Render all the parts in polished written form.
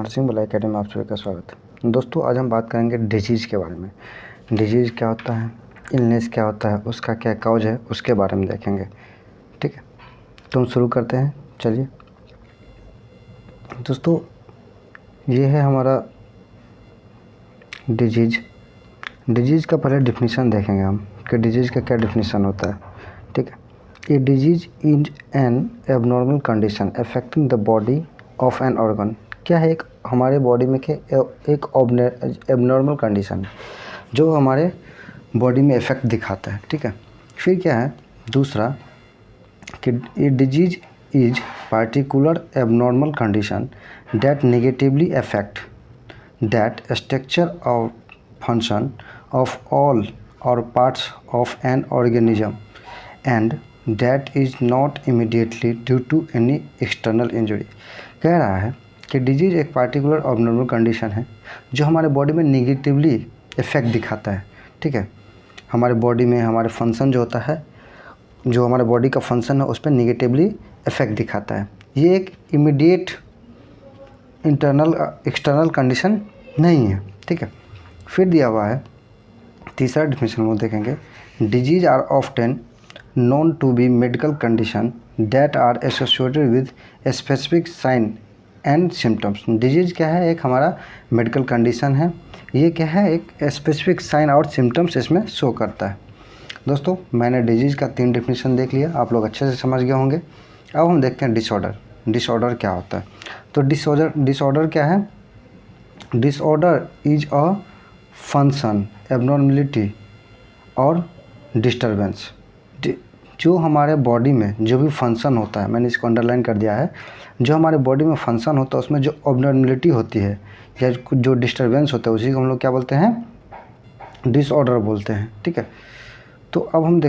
Nursing भलाई academy में आप सभी का स्वागत है। दोस्तों, आज हम बात करेंगे डिजीज़ के बारे में। डिजीज़ क्या होता है, इलनेस क्या होता है, उसका क्या काउज है, उसके बारे में देखेंगे। ठीक है, तो हम शुरू करते हैं। चलिए दोस्तों, ये है हमारा डिजीज़ का पहले डिफिनीशन देखेंगे हम कि डिजीज़ का क्या डिफिनीशन होता है। ठीक है, ए disease is an abnormal condition affecting the body of an organ. क्या है, एक हमारे बॉडी में के एक एबनॉर्मल कंडीशन जो हमारे बॉडी में इफेक्ट दिखाता है। ठीक है, फिर क्या है दूसरा कि a disease is particular abnormal condition that negatively affect that structure of function of all or parts of an organism and that is not immediately due to any external injury. कह रहा है कि डिजीज़ एक particular ऑब्नॉर्मल condition है जो हमारे body में negatively effect दिखाता है। ठीक है, हमारे बॉडी में हमारे फंक्शन जो होता है, जो हमारे बॉडी का फंक्शन है, उस पर नेगेटिवली इफेक्ट दिखाता है। ये एक इमीडिएट इंटरनल एक्सटर्नल कंडीशन नहीं है। ठीक है, फिर दिया हुआ है तीसरा डिफिनेशन वो देखेंगे। Disease are often known to be medical condition that are associated with specific sign and symptoms. Disease क्या है, एक हमारा मेडिकल कंडीशन है। ये क्या है, एक स्पेसिफिक साइन और सिम्टम्स इसमें शो करता है। दोस्तों, मैंने डिजीज़ का 3 डिफिनीशन देख लिया, आप लोग अच्छे से समझ गए होंगे। अब हम देखते हैं डिसऑर्डर क्या होता है। तो डिसऑर्डर क्या है? Disorder is a function abnormality और डिस्टर्बेंस। जो हमारे बॉडी में जो भी फंक्शन होता है, मैंने इसको अंडरलाइन कर दिया है, जो हमारे बॉडी में फंक्शन होता है उसमें जो एबनॉर्मलिटी होती है या जो डिस्टर्बेंस होता है उसी को हम लोग क्या बोलते हैं, डिसऑर्डर बोलते हैं। ठीक है, तो अब हम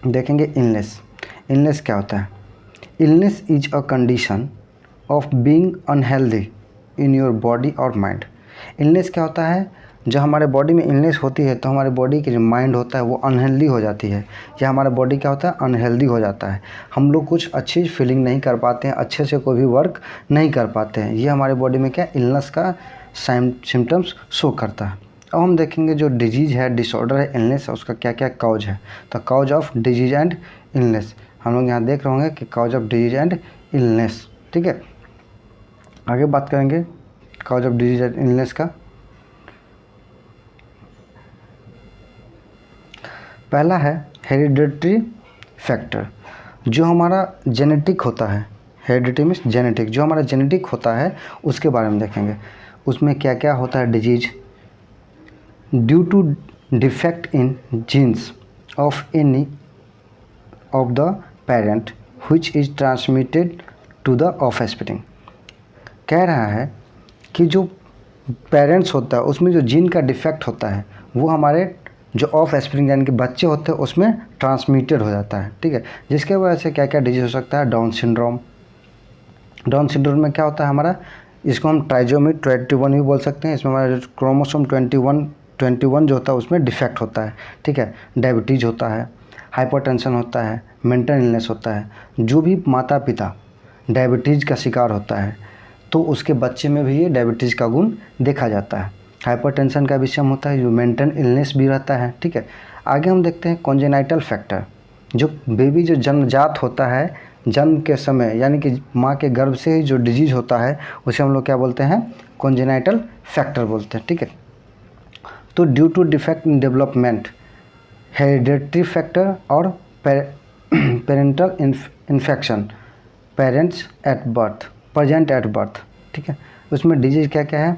देखेंगे इलनेस क्या होता है। Illness is a condition of being unhealthy in your body और माइंड। इलनेस क्या होता है, जब हमारे बॉडी में इलनेस होती है तो हमारे बॉडी की जो माइंड होता है वो अनहेल्दी हो जाती है, या हमारा बॉडी क्या होता है, अनहेल्दी हो जाता है। हम लोग कुछ अच्छी फीलिंग नहीं कर पाते हैं, अच्छे से कोई भी वर्क नहीं कर पाते हैं। ये हमारे बॉडी में क्या इलनेस का सिम्टम्स शो करता है। अब हम देखेंगे जो डिजीज़ है, डिसऑर्डर है, इलनेस है, उसका क्या क्या काउज है। तो cause of disease and illness हम लोग यहाँ देख रहे होंगे कि cause of disease and illness. ठीक है, आगे बात करेंगे cause of disease and illness का। पहला है हेरिडिटरी फैक्टर, जो हमारा जेनेटिक होता है। हेरिडिटी मीन्स जेनेटिक, जो हमारा जेनेटिक होता है उसके बारे में देखेंगे। उसमें क्या क्या होता है disease. Due to defect in genes of any of the parent which is transmitted to the offspring. कह रहा है कि जो पेरेंट्स होता है उसमें जो जीन का डिफेक्ट होता है वो हमारे जो ऑफ स्प्रिंग यानी कि बच्चे होते हैं उसमें ट्रांसमिटेड हो जाता है। ठीक है, जिसके वजह से क्या क्या डिजीज हो सकता है। डाउन सिंड्रोम में क्या होता है हमारा, इसको हम ट्राइजोमी 21 भी बोल सकते हैं। इसमें हमारा जो क्रोमोसोम 21 जो होता है उसमें डिफेक्ट होता है। ठीक है, डायबिटीज़ होता है, हाइपरटेंशन होता है, मेंटल इलनेस होता है। जो भी माता पिता डायबिटीज़ का शिकार होता है तो उसके बच्चे में भी ये डायबिटीज़ का गुण देखा जाता है। हाइपरटेंशन का भी सेम होता है, जो मेंटल इलनेस भी रहता है। ठीक है, आगे हम देखते हैं कॉन्जेनाइटल फैक्टर। जो बेबी जो जन्मजात होता है, जन्म के समय यानी कि माँ के गर्भ से ही जो डिजीज़ होता है उसे हम लोग क्या बोलते हैं, कॉन्जेनाइटल फैक्टर बोलते हैं। ठीक है, तो due to defect in development, hereditary factor or parental infection present at birth. ठीक है, उसमें डिजीज़ क्या क्या है,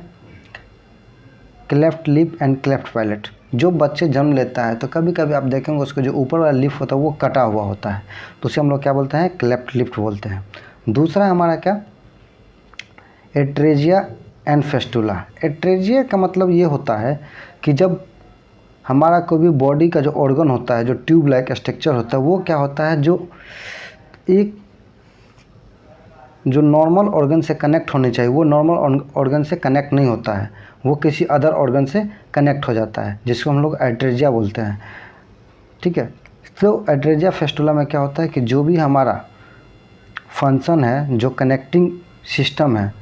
cleft lip and cleft palate. जो बच्चे जन्म लेता है तो कभी कभी आप देखेंगे उसका जो ऊपर वाला लिप होता है वो कटा हुआ होता है, तो उसे हम लोग क्या बोलते हैं, क्लेफ्ट लिप बोलते हैं। दूसरा हमारा क्या, एट्रेजिया एंड फेस्टुला। एट्रेजिया का मतलब ये होता है कि जब हमारा कोई भी बॉडी का जो ऑर्गन होता है, जो ट्यूब लाइक स्ट्रक्चर होता है, वो क्या होता है, जो नॉर्मल ऑर्गन से कनेक्ट होने चाहिए वो नॉर्मल ऑर्गन से कनेक्ट नहीं होता है, वो किसी अदर ऑर्गन से कनेक्ट हो जाता है, जिसको हम लोग एट्रेजिया बोलते हैं। ठीक है, तो एट्रेजिया फेस्टुला में क्या होता है कि जो भी हमारा फंक्शन है, जो कनेक्टिंग सिस्टम है,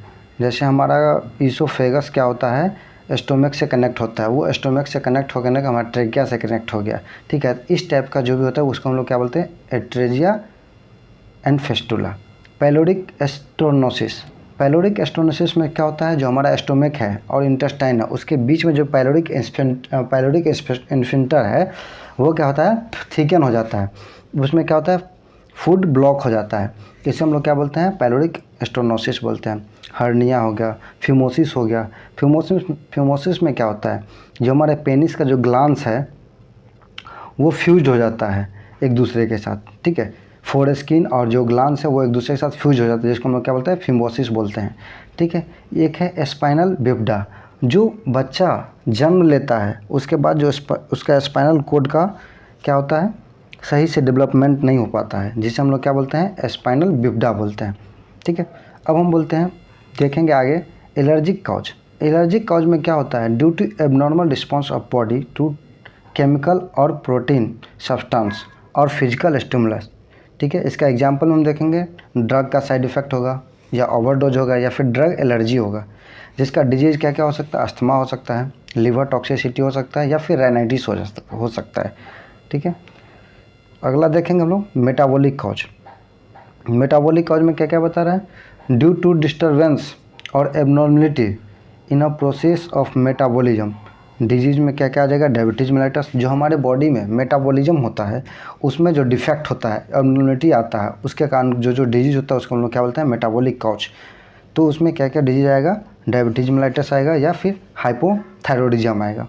जैसे हमारा ईसोफेगस क्या होता है, स्टोमक से कनेक्ट होता है, वो स्टोमक से कनेक्ट होकर ना हमारा ट्रेकिया से कनेक्ट हो गया, ठीक है। इस टाइप का जो भी होता है उसको हम लोग क्या बोलते हैं, atresia and fistula. Pyloric stenosis, pyloric stenosis में क्या होता है, जो हमारा स्टोमक है और इंटेस्टाइन है उसके बीच में जो पैलोरिक इन्फिंटर है वो क्या होता है, थिकन हो जाता है, उसमें क्या होता है, फूड ब्लॉक हो जाता है, इसे हम लोग क्या बोलते हैं, पैलोरिक एस्टोनोसिस बोलते हैं। हर्निया हो गया, फिमोसिस हो गया। फिमोसिस में क्या होता है, जो हमारे पेनिस का जो ग्लांस है वो फ्यूज हो जाता है एक दूसरे के साथ, ठीक है। फोर स्किन और जो ग्लांस है वो एक दूसरे के साथ फ्यूज हो जाता है, जिसको हम लोग क्या बोलते हैं, फिमोसिस बोलते हैं, ठीक है। एक है स्पाइनल बिफडा, जो बच्चा जन्म लेता है उसके बाद जो उसका स्पाइनल कोड का क्या होता है, सही से डेवलपमेंट नहीं हो पाता है, जिसे हम लोग क्या बोलते हैं, स्पाइनल बिफडा बोलते हैं, ठीक है। अब हम बोलते हैं, देखेंगे आगे, एलर्जिक कॉज। एलर्जिक कॉज में क्या होता है, due to abnormal response of body to chemical और प्रोटीन सब्सटेंस और फिजिकल स्टिमुलस, ठीक है। इसका एग्जांपल हम देखेंगे, ड्रग का साइड इफ़ेक्ट होगा या ओवरडोज होगा या फिर ड्रग एलर्जी होगा, जिसका डिजीज़ क्या क्या हो सकता है, अस्थमा हो सकता है, लिवर टॉक्सिसिटी हो सकता है या फिर राइनाइटिस हो सकता है, ठीक है। अगला देखेंगे हम लोग, मेटाबॉलिक कॉज। मेटाबॉलिक कॉज में क्या क्या बता रहा है, ड्यू टू डिस्टर्बेंस और abnormality in a process of metabolism. Disease में क्या क्या आ जाएगा, डायबिटीज़ मेलाइटस, जो हमारे बॉडी में मेटाबॉलिज्म होता है उसमें जो डिफेक्ट होता है, एबनॉर्मलिटी आता है, उसके कारण जो डिजीज़ होता है उसको हम लोग क्या बोलते हैं, मेटाबॉलिक कॉज। तो उसमें क्या क्या डिजीज़ आएगा, डायबिटीज़ मेलाइटस आएगा या फिर हाइपोथायरॉयडिज्म आएगा।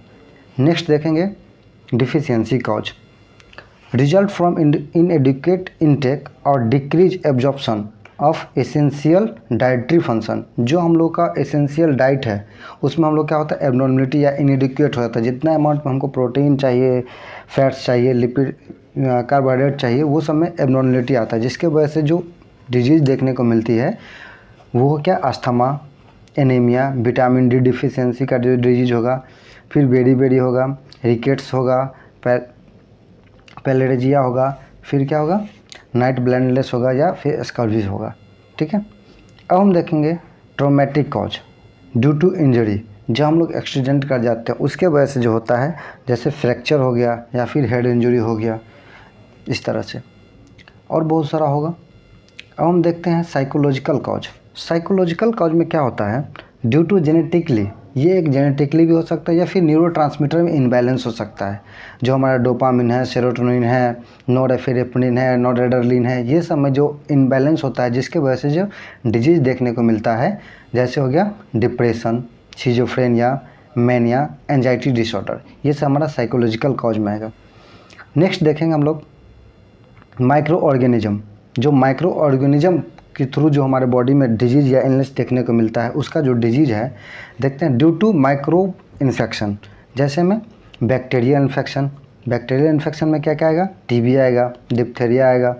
नेक्स्ट देखेंगे, deficiency cause, result from inadequate intake or decrease absorption of essential dietary function. जो हम लोग का एसेंशियल डाइट है उसमें हम लोग क्या होता है, एबनॉर्मलिटी या इनएडिक्वेट हो जाता है, जितना अमाउंट में हमको प्रोटीन चाहिए, फैट्स चाहिए, लिपिड कार्बोहाइड्रेट चाहिए, वो सब में एबनॉर्मलिटी आता है, जिसके वजह से जो डिजीज़ देखने को मिलती है वो क्या, asthma, anaemia, vitamin D deficiency का जो डिजीज़ होगा, फिर बेरी होगा, रिकेट्स होगा, पैलेरिजिया होगा, फिर क्या होगा, नाइट ब्लाइंडनेस होगा या फिर स्कर्विस होगा, ठीक है। अब हम देखेंगे traumatic cause, due to injury, जो हम लोग एक्सीडेंट कर जाते हैं उसके वजह से जो होता है, जैसे फ्रैक्चर हो गया या फिर हेड इंजरी हो गया, इस तरह से और बहुत सारा होगा। अब हम देखते हैं साइकोलॉजिकल कॉज। साइकोलॉजिकल कॉज में क्या होता है, ड्यू टू जेनेटिकली, ये एक जेनेटिकली भी हो सकता है या फिर न्यूरोट्रांसमीटर में इनबैलेंस हो सकता है, जो हमारा डोपामिन है, सेरोटोनिन है, नोरेपेनेफ्रिन है, नोरेड्रेनालिन है, ये सब में जो इनबैलेंस होता है जिसके वजह से जो डिजीज़ देखने को मिलता है, जैसे हो गया depression, schizophrenia, mania, anxiety disorder, ये सब हमारा साइकोलॉजिकल कॉज में आएगा। नेक्स्ट देखेंगे हम लोग माइक्रो ऑर्गेनिज्म। जो माइक्रो ऑर्गेनिज्म के थ्रू जो हमारे बॉडी में डिजीज़ या इलनेस देखने को मिलता है, उसका जो डिजीज़ है देखते हैं, ड्यू टू माइक्रोब इन्फेक्शन, जैसे में बैक्टीरियल इन्फेक्शन। बैक्टीरियल इन्फेक्शन में क्या क्या आएगा, टीबी आएगा, डिप्थेरिया आएगा,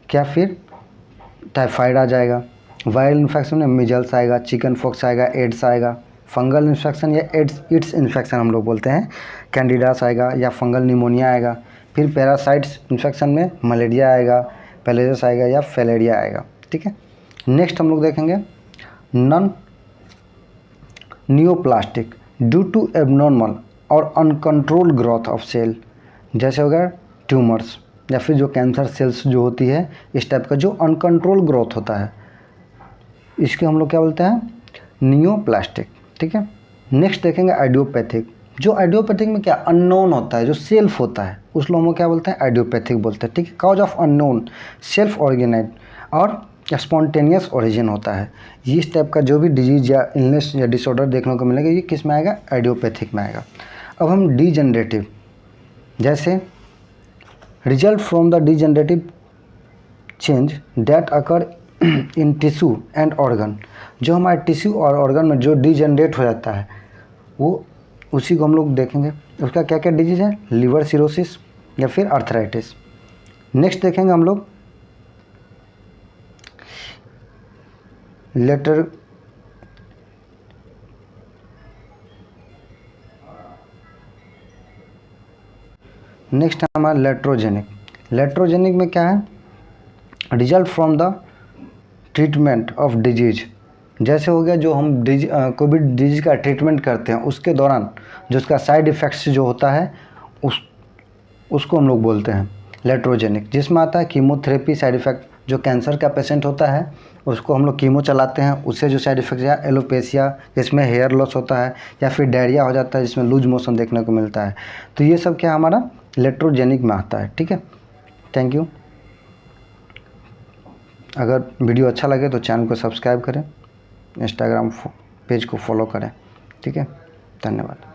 क्या फिर टाइफाइड आ जाएगा। वायरल इन्फेक्शन में मिजल्स आएगा, चिकन पॉक्स आएगा, एड्स आएगा। फंगल इन्फेक्शन या इट्स इन्फेक्शन हम लोग बोलते हैं, कैंडिडास आएगा या फंगल निमोनिया आएगा। फिर पैरासाइट्स इन्फेक्शन में मलेरिया आएगा, पैलेरियस आएगा या फैलेरिया आएगा, ठीक है। नेक्स्ट हम लोग देखेंगे non neoplastic, due to abnormal और अनकंट्रोल ग्रोथ ऑफ सेल, जैसे हो गया ट्यूमर्स या फिर जो कैंसर सेल्स जो होती है, इस टाइप का जो अनकंट्रोल ग्रोथ होता है, इसके हम लोग क्या बोलते हैं, न्यूप्लास्टिक, ठीक है। नेक्स्ट देखेंगे आइडियोपैथिक। जो आइडियोपैथिक में क्या अननोन होता है, जो सेल्फ होता है, उस लोगों को क्या बोलते हैं, आइडियोपैथिक बोलते हैं, ठीक है। Cause of unknown, self organise और स्पॉन्टेनियस ओरिजिन होता है। इस टाइप का जो भी डिजीज या इलनेस या डिसऑर्डर देखने को मिलेगा, ये किस में आएगा, आइडियोपैथिक में आएगा। अब हम डीजनरेटिव, जैसे result from the degenerative change that occur in tissue and organ, जो हमारे टिश्यू और ऑर्गन में जो डीजनरेट हो जाता है वो उसी को हम लोग देखेंगे। उसका क्या क्या डिजीज़ है, लिवर सिरोसिस या फिर आर्थराइटिस। नेक्स्ट देखेंगे हम लोग लेटर नेक्स्ट हमारा लेट्रोजेनिक। में क्या है, result from the treatment of disease जैसे हो गया जो हम कोविड डिजीज का ट्रीटमेंट करते हैं उसके दौरान जो उसका साइड इफ़ेक्ट्स जो होता है उसको हम लोग बोलते हैं लेट्रोजेनिक, जिसमें आता है कीमोथेरेपी साइड इफ़ेक्ट। जो कैंसर का पेशेंट होता है उसको हम लोग कीमो चलाते हैं, उससे जो साइड इफ़ेक्ट या एलोपेशिया जिसमें हेयर लॉस होता है, या फिर डायरिया हो जाता है जिसमें लूज मोशन देखने को मिलता है। तो ये सब क्या हमारा लेट्रोजेनिक में आता है। ठीक है, थैंक यू। अगर वीडियो अच्छा लगे तो चैनल को सब्सक्राइब करें, इंस्टाग्राम पेज को फॉलो करें। ठीक है, धन्यवाद।